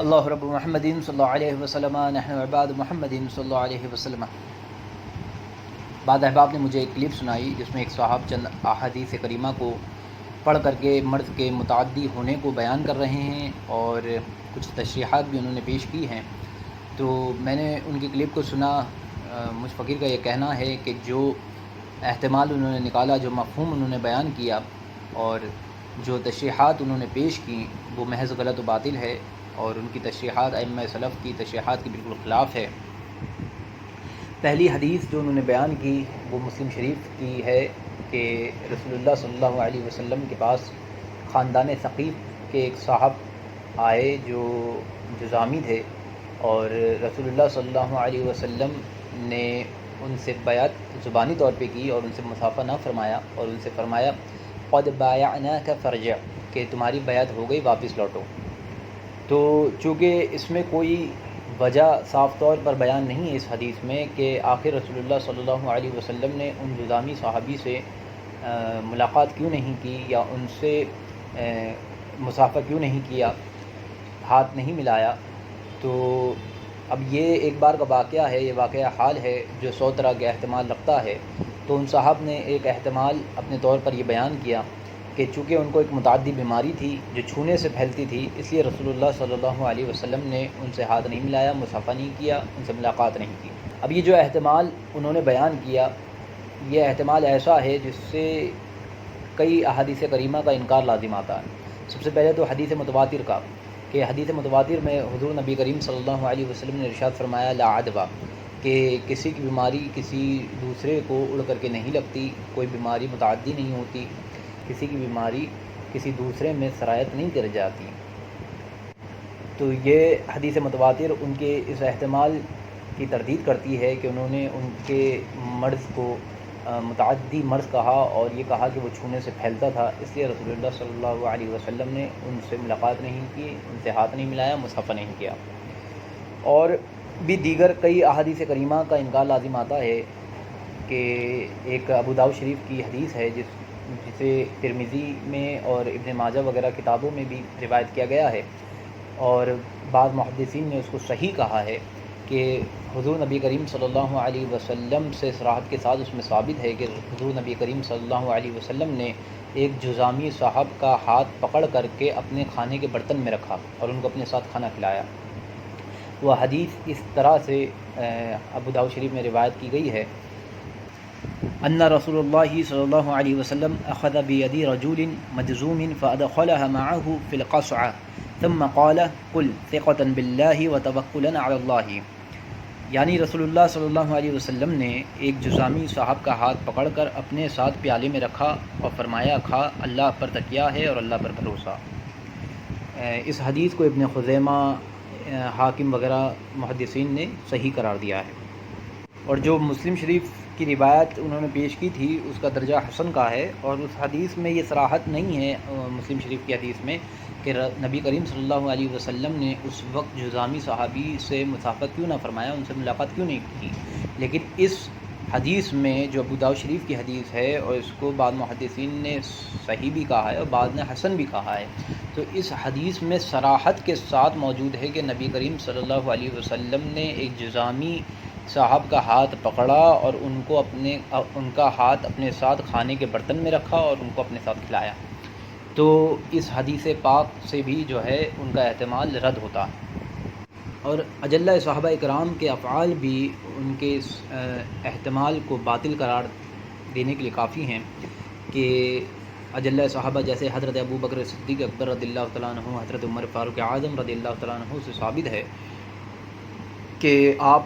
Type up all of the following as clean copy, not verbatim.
اللہ رب محمد صلی اللہ علیہ وسلم نحن عباد محمد صلی اللہ علیہ وسلم۔ بعض احباب نے مجھے ایک کلپ سنائی جس میں ایک صاحب چند احادیث کریمہ کو پڑھ کر کے مرض کے متعدی ہونے کو بیان کر رہے ہیں اور کچھ تشریحات بھی انہوں نے پیش کی ہیں۔ تو میں نے ان کی کلپ کو سنا۔ مجھ فقیر کا یہ کہنا ہے کہ جو احتمال انہوں نے نکالا، جو مفہوم انہوں نے بیان کیا اور جو تشریحات انہوں نے پیش کی وہ محض غلط و باطل ہے، اور ان کی تشریحات ائمہ سلف کی تشریحات کی بالکل خلاف ہے۔ پہلی حدیث جو انہوں نے بیان کی وہ مسلم شریف کی ہے کہ رسول اللہ صلی اللہ علیہ وسلم کے پاس خاندان ثقیف کے ایک صاحب آئے جو جذامی تھے، اور رسول اللہ صلی اللہ علیہ وسلم نے ان سے بیعت زبانی طور پہ کی اور ان سے مصافحہ نہ فرمایا، اور ان سے فرمایا قد بایعناک فرجع، کہ تمہاری بیعت ہو گئی، واپس لوٹو۔ تو چونکہ اس میں کوئی وجہ صاف طور پر بیان نہیں ہے اس حدیث میں کہ آخر رسول اللہ صلی اللہ علیہ وسلم نے ان جذامی صحابی سے ملاقات کیوں نہیں کی یا ان سے مصافحہ کیوں نہیں کیا، ہاتھ نہیں ملایا۔ تو اب یہ ایک بار کا واقعہ ہے، یہ واقعہ حال ہے جو 100 طرح کے احتمال رکھتا ہے۔ تو ان صاحب نے ایک احتمال اپنے طور پر یہ بیان کیا کہ چونکہ ان کو ایک متعدی بیماری تھی جو چھونے سے پھیلتی تھی، اس لیے رسول اللہ صلی اللہ علیہ وسلم نے ان سے ہاتھ نہیں ملایا، مصافحہ نہیں کیا، ان سے ملاقات نہیں کی۔ اب یہ جو احتمال انہوں نے بیان کیا، یہ احتمال ایسا ہے جس سے کئی احادیث کریمہ کا انکار لازم آتا ہے۔ سب سے پہلے تو حدیث متواتر کا، کہ حدیث متواتر میں حضور نبی کریم صلی اللہ علیہ وسلم نے ارشاد فرمایا لا عدوہ، کہ کسی کی بیماری کسی دوسرے کو اڑ کر کے نہیں لگتی، کوئی بیماری متعدی نہیں ہوتی، کسی کی بیماری کسی دوسرے میں سرایت نہیں کر جاتی۔ تو یہ حدیث متواتر ان کے اس احتمال کی تردید کرتی ہے کہ انہوں نے ان کے مرض کو متعدی مرض کہا اور یہ کہا کہ وہ چھونے سے پھیلتا تھا، اس لیے رسول اللہ صلی اللہ علیہ وسلم نے ان سے ملاقات نہیں کی، ان سے ہاتھ نہیں ملایا، مصافحہ نہیں کیا۔ اور بھی دیگر کئی احادیث کریمہ کا انکار لازم آتا ہے کہ ایک ابو داؤد شریف کی حدیث ہے جسے ترمذی میں اور ابن ماجہ وغیرہ کتابوں میں بھی روایت کیا گیا ہے، اور بعض محدثین نے اس کو صحیح کہا ہے کہ حضور نبی کریم صلی اللہ علیہ وسلم سے صراحت کے ساتھ اس میں ثابت ہے کہ حضور نبی کریم صلی اللہ علیہ وسلم نے ایک جذامی صاحب کا ہاتھ پکڑ کر کے اپنے کھانے کے برتن میں رکھا اور ان کو اپنے ساتھ کھانا کھلایا۔ وہ حدیث اس طرح سے ابو داؤد شریف میں روایت کی گئی ہے ان رسول اللہ صلی اللہ علیہ وسلم اخذ بید رجل مجزوم فادخلها معه في القصعة ثم قال قل ثقة بالله وتوکلا علی اللہ، یعنی رسول اللہ صلی اللہ علیہ وسلم نے ایک جذامی صاحب کا ہاتھ پکڑ کر اپنے ساتھ پیالے میں رکھا اور فرمایا کھا، اللہ پر تکیہ ہے اور اللہ پر بھروسہ۔ اس حدیث کو ابن خزیمہ، حاکم وغیرہ محدثین نے صحیح قرار دیا ہے، اور جو مسلم شریف کی روایت انہوں نے پیش کی تھی اس کا درجہ حسن کا ہے، اور اس حدیث میں یہ صراحت نہیں ہے مسلم شریف کی حدیث میں کہ نبی کریم صلی اللہ علیہ وسلم نے اس وقت جذامی صحابی سے مصافحت کیوں نہ فرمایا، ان سے ملاقات کیوں نہیں کی۔ لیکن اس حدیث میں جو ابو داؤد شریف کی حدیث ہے، اور اس کو بعض محدثین نے صحیح بھی کہا ہے اور بعض نے حسن بھی کہا ہے، تو اس حدیث میں صراحت کے ساتھ موجود ہے کہ نبی کریم صلی اللہ علیہ وسلم نے ایک جذامی صاحب کا ہاتھ پکڑا اور ان کا ہاتھ اپنے ساتھ کھانے کے برتن میں رکھا اور ان کو اپنے ساتھ کھلایا۔ تو اس حدیث پاک سے بھی جو ہے ان کا احتمال رد ہوتا ہے، اور اجلہ صحابہ اکرام کے افعال بھی ان کے اس احتمال کو باطل قرار دینے کے لیے کافی ہیں کہ اجلہ صحابہ جیسے حضرت ابو بکر صدیق اکبر رضی اللہ تعالیٰ عنہ، حضرت عمر فاروق اعظم رضی اللہ تعالیٰ عنہ سے ثابت ہے کہ آپ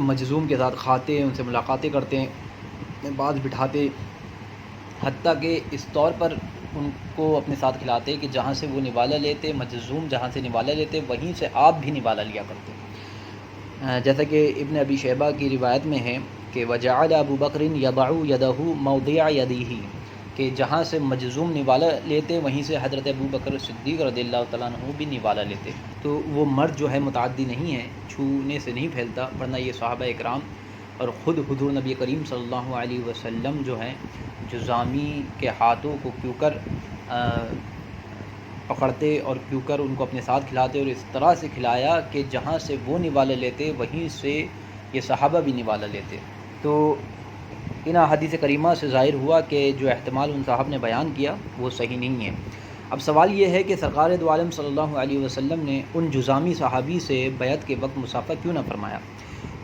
مجذوم کے ساتھ کھاتے، ان سے ملاقاتیں کرتے، بعض بٹھاتے، حتیٰ کہ اس طور پر ان کو اپنے ساتھ کھلاتے کہ جہاں سے وہ نوالا لیتے، مجذوم جہاں سے نوالا لیتے وہیں سے آپ بھی نوالا لیا کرتے۔ جیسا کہ ابن ابی شیبہ کی روایت میں ہے کہ وجعل ابو بکر یضع یدہ موضع یدیہ، کہ جہاں سے مجذوم نوالا لیتے وہیں سے حضرت ابو بکر صدیق رضی اللہ تعالیٰ عنہ بھی نوالا لیتے۔ تو وہ مرض جو ہے متعدی نہیں ہے، چھونے سے نہیں پھیلتا، ورنہ یہ صحابہ اکرام اور خود حضور نبی کریم صلی اللہ علیہ وسلم جو ہیں جذامی کے ہاتھوں کو کیوں کر پکڑتے اور کیوں کر ان کو اپنے ساتھ کھلاتے، اور اس طرح سے کھلایا کہ جہاں سے وہ نوالا لیتے وہیں سے یہ صحابہ بھی نوالا لیتے۔ تو ان احادیث کریمہ سے ظاہر ہوا کہ جو احتمال ان صاحب نے بیان کیا وہ صحیح نہیں ہے۔ اب سوال یہ ہے کہ سرکار دو عالم صلی اللہ علیہ وسلم نے ان جذامی صحابی سے بیعت کے وقت مصافحہ کیوں نہ فرمایا؟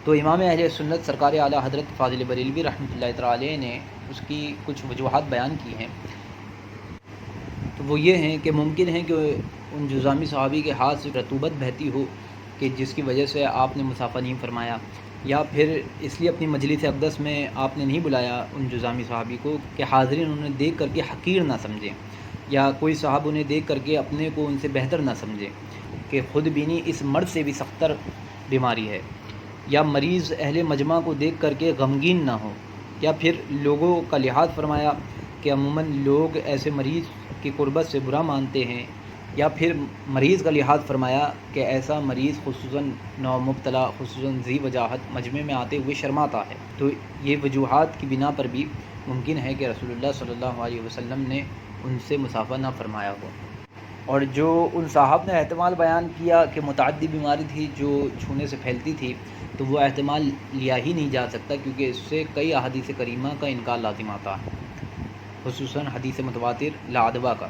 تو امام اہل سنت سرکار اعلیٰ حضرت فاضل بریلوی رحمۃ اللہ تعالی علیہ نے اس کی کچھ وجوہات بیان کی ہیں۔ تو وہ یہ ہیں کہ ممکن ہے کہ ان جذامی صحابی کے ہاتھ سے رطوبت بہتی ہو کہ جس کی وجہ سے آپ نے مصافحہ نہیں فرمایا، یا پھر اس لیے اپنی مجلس اقدس میں آپ نے نہیں بلایا ان جذامی صحابی کو کہ حاضرین انہیں دیکھ کر کے حقیر نہ سمجھیں، یا کوئی صاحب انہیں دیکھ کر کے اپنے کو ان سے بہتر نہ سمجھے کہ خود بینی اس مرض سے بھی سختر بیماری ہے، یا مریض اہل مجمع کو دیکھ کر کے غمگین نہ ہو، یا پھر لوگوں کا لحاظ فرمایا کہ عموماً لوگ ایسے مریض کی قربت سے برا مانتے ہیں، یا پھر مریض کا لحاظ فرمایا کہ ایسا مریض خصوصاً نو مبتلا خصوصاً ذی وجاہت مجمع میں آتے ہوئے شرماتا ہے۔ تو یہ وجوہات کی بنا پر بھی ممکن ہے کہ رسول اللہ صلی اللہ علیہ وسلم نے ان سے مصافحہ نہ فرمایا ہو۔ اور جو ان صاحب نے احتمال بیان کیا کہ متعدی بیماری تھی جو چھونے سے پھیلتی تھی، تو وہ احتمال لیا ہی نہیں جا سکتا، کیونکہ اس سے کئی احادیث کریمہ کا انکار لازم آتا ہے، خصوصاً حدیث متواتر لا ادوا کا۔